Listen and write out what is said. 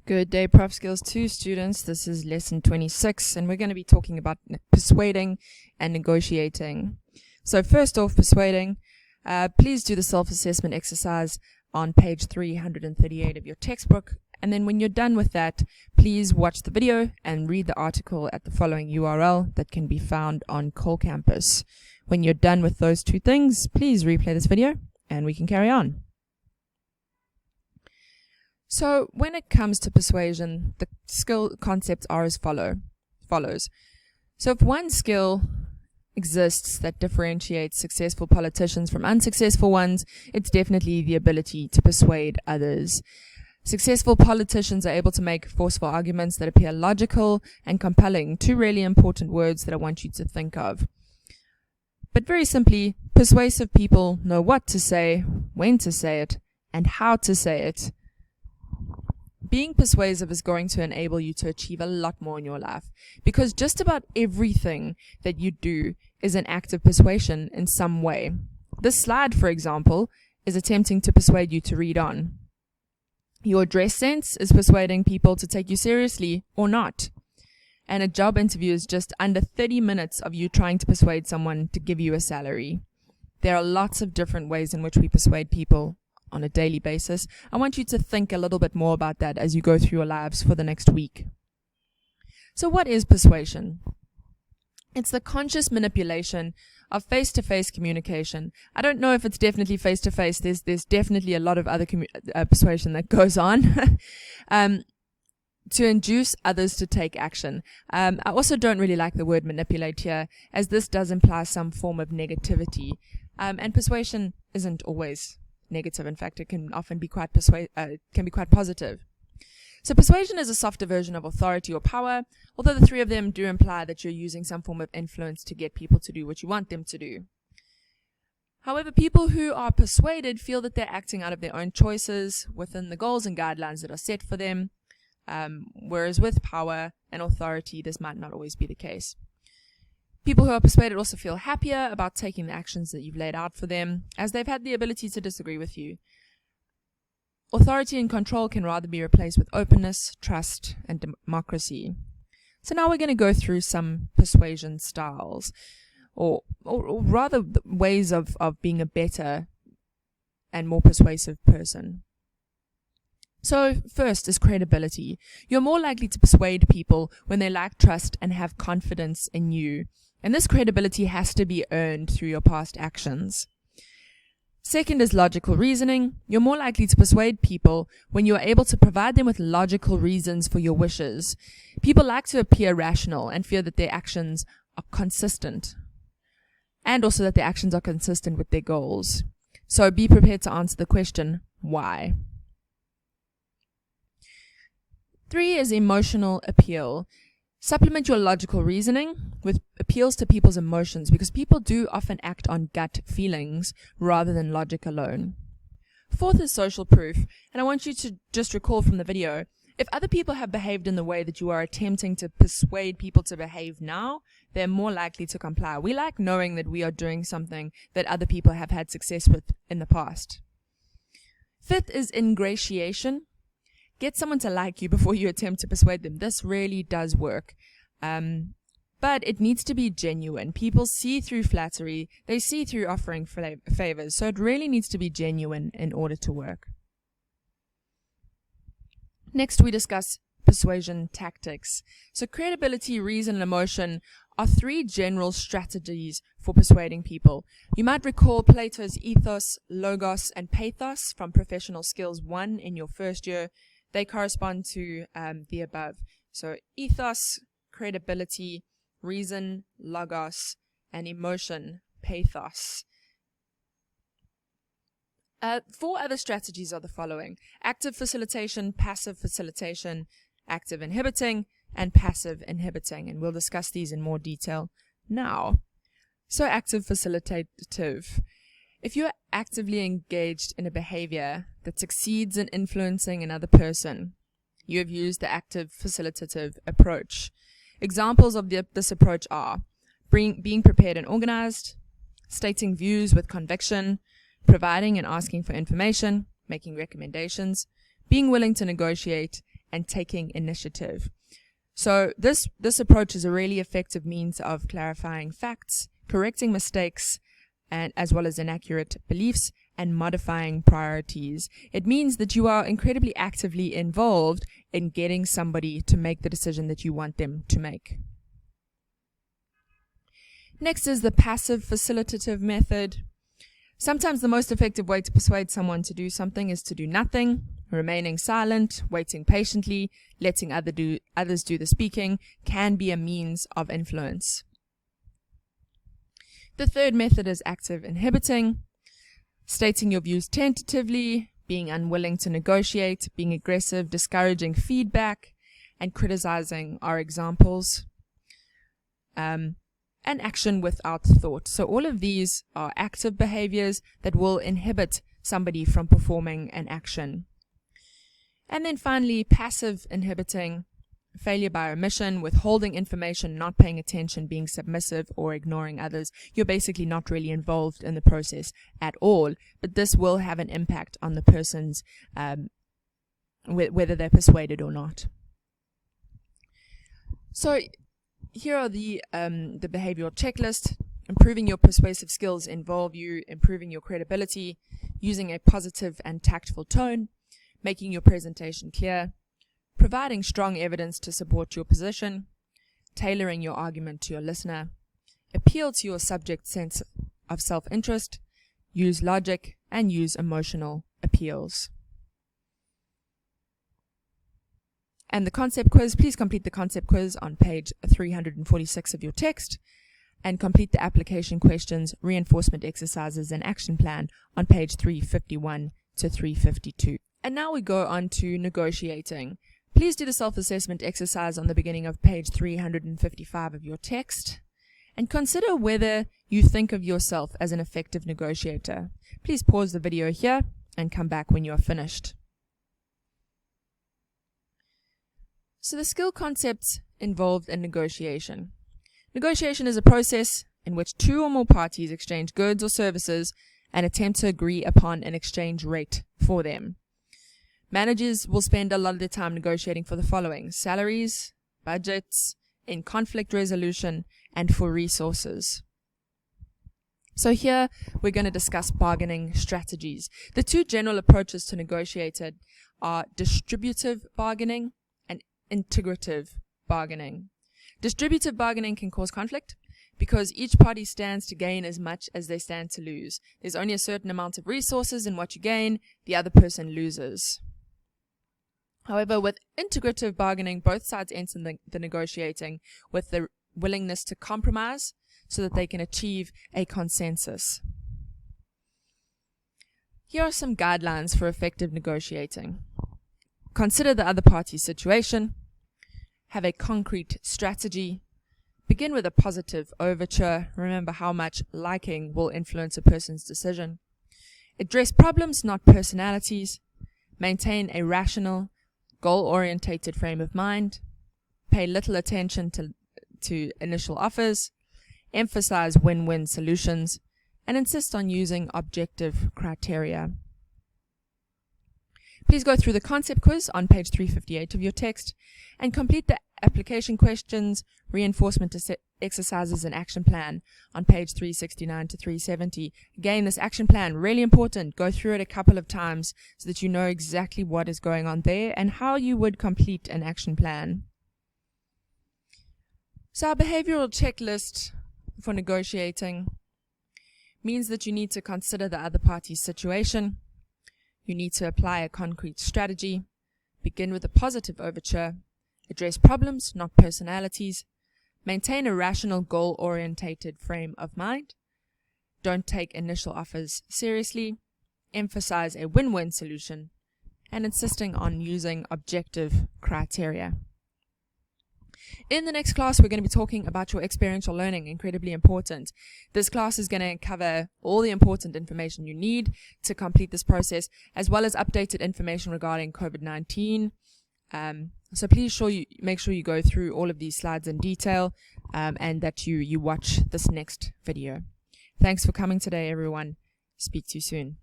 Good day, Prof Skills 2 students. This is lesson 26, and we're going to be talking about persuading and negotiating. So first off, persuading, please do the self-assessment exercise on page 338 of your textbook. And then when you're done with that, please watch the video and read the article at the following URL that can be found on Cole Campus. When you're done with those two things, please replay this video and we can carry on. So when it comes to persuasion, the skill concepts are as follows. So if one skill exists that differentiates successful politicians from unsuccessful ones, it's definitely the ability to persuade others. Successful politicians are able to make forceful arguments that appear logical and compelling, two really important words that I want you to think of. But very simply, persuasive people know what to say, when to say it, and how to say it. Being persuasive is going to enable you to achieve a lot more in your life, because just about everything that you do is an act of persuasion in some way. This slide, for example, is attempting to persuade you to read on. Your dress sense is persuading people to take you seriously or not. And a job interview is just under 30 minutes of you trying to persuade someone to give you a salary. There are lots of different ways in which we persuade people on a daily basis. I want you to think a little bit more about that as you go through your lives for the next week. So what is persuasion? It's the conscious manipulation of face-to-face communication. I don't know if it's definitely face-to-face. There's definitely a lot of other persuasion that goes on to induce others to take action. I also don't really like the word manipulate here, as this does imply some form of negativity. And persuasion isn't always negative. In fact, it can often be quite positive. So persuasion is a softer version of authority or power, although the three of them do imply that you're using some form of influence to get people to do what you want them to do. However, people who are persuaded feel that they're acting out of their own choices within the goals and guidelines that are set for them, whereas with power and authority, this might not always be the case. People who are persuaded also feel happier about taking the actions that you've laid out for them, as they've had the ability to disagree with you. Authority and control can rather be replaced with openness, trust, and democracy. So now we're going to go through some persuasion styles, or rather ways of being a better and more persuasive person. So first is credibility. You're more likely to persuade people when they lack trust and have confidence in you. And this credibility has to be earned through your past actions. Second is logical reasoning. You're more likely to persuade people when you're able to provide them with logical reasons for your wishes. People like to appear rational and fear that their actions are consistent, and also that their actions are consistent with their goals. So be prepared to answer the question, why? 3 is emotional appeal. Supplement your logical reasoning with appeals to people's emotions, because people do often act on gut feelings rather than logic alone. 4th is social proof, and I want you to just recall from the video, if other people have behaved in the way that you are attempting to persuade people to behave now, they're more likely to comply. We like knowing that we are doing something that other people have had success with in the past. 5th is ingratiation. Get someone to like you before you attempt to persuade them. This really does work. But it needs to be genuine. People see through flattery. They see through offering favors. So it really needs to be genuine in order to work. Next, we discuss persuasion tactics. So credibility, reason, and emotion are 3 general strategies for persuading people. You might recall Plato's ethos, logos, and pathos from Professional Skills 1 in your first year. They correspond to the above. So ethos, credibility, reason, logos, and emotion, pathos. 4 other strategies are the following: active facilitation, passive facilitation, active inhibiting, and passive inhibiting. And we'll discuss these in more detail now. So active facilitative. If you are actively engaged in a behavior that succeeds in influencing another person, you have used the active facilitative approach. Examples of this approach are being prepared and organized, stating views with conviction, providing and asking for information, making recommendations, being willing to negotiate, and taking initiative. So this approach is a really effective means of clarifying facts, correcting mistakes, and as well as inaccurate beliefs, and modifying priorities. It means that you are incredibly actively involved in getting somebody to make the decision that you want them to make. Next is the passive facilitative method. Sometimes the most effective way to persuade someone to do something is to do nothing. Remaining silent, waiting patiently, letting others do the speaking can be a means of influence. The third method is active inhibiting. Stating your views tentatively, being unwilling to negotiate, being aggressive, discouraging feedback, and criticizing are examples. And action without thought. So all of these are active behaviors that will inhibit somebody from performing an action. And then finally, passive inhibiting, failure by omission, withholding information, not paying attention, being submissive, or ignoring others. You're basically not really involved in the process at all, but this will have an impact on the person's, whether they're persuaded or not. So here are the behavioral checklist. Improving your persuasive skills involve you improving your credibility, using a positive and tactful tone, making your presentation clear, providing strong evidence to support your position, tailoring your argument to your listener, appeal to your subject's sense of self-interest, use logic, and use emotional appeals. And the concept quiz, please complete the concept quiz on page 346 of your text, and complete the application questions, reinforcement exercises, and action plan on page 351 to 352. And now we go on to negotiating. Please do the self-assessment exercise on the beginning of page 355 of your text, and consider whether you think of yourself as an effective negotiator. Please pause the video here and come back when you are finished. So the skill concepts involved in negotiation. Negotiation is a process in which two or more parties exchange goods or services and attempt to agree upon an exchange rate for them. Managers will spend a lot of their time negotiating for the following: salaries, budgets, in conflict resolution, and for resources. So here we're going to discuss bargaining strategies. The two general approaches to negotiating are distributive bargaining and integrative bargaining. Distributive bargaining can cause conflict because each party stands to gain as much as they stand to lose. There's only a certain amount of resources, and what you gain, the other person loses. However, with integrative bargaining, both sides enter the negotiating with the willingness to compromise so that they can achieve a consensus. Here are some guidelines for effective negotiating. Consider the other party's situation. Have a concrete strategy. Begin with a positive overture. Remember how much liking will influence a person's decision. Address problems, not personalities. Maintain a rational, goal-orientated frame of mind. Pay little attention to initial offers. Emphasize win-win solutions. And insist on using objective criteria. Please go through the concept quiz on page 358 of your text and complete the application questions, reinforcement exercises, and action plan on page 369 to 370. Again, this action plan, really important. Go through it a couple of times so that you know exactly what is going on there and how you would complete an action plan. So our behavioral checklist for negotiating means that you need to consider the other party's situation. You need to apply a concrete strategy, begin with a positive overture, address problems, not personalities, maintain a rational, goal-orientated frame of mind, don't take initial offers seriously, emphasize a win-win solution, and insisting on using objective criteria. In the next class, we're going to be talking about your experiential learning, incredibly important. This class is going to cover all the important information you need to complete this process, as well as updated information regarding COVID-19. So please make sure you go through all of these slides in detail, and that you watch this next video. Thanks for coming today, everyone. Speak to you soon.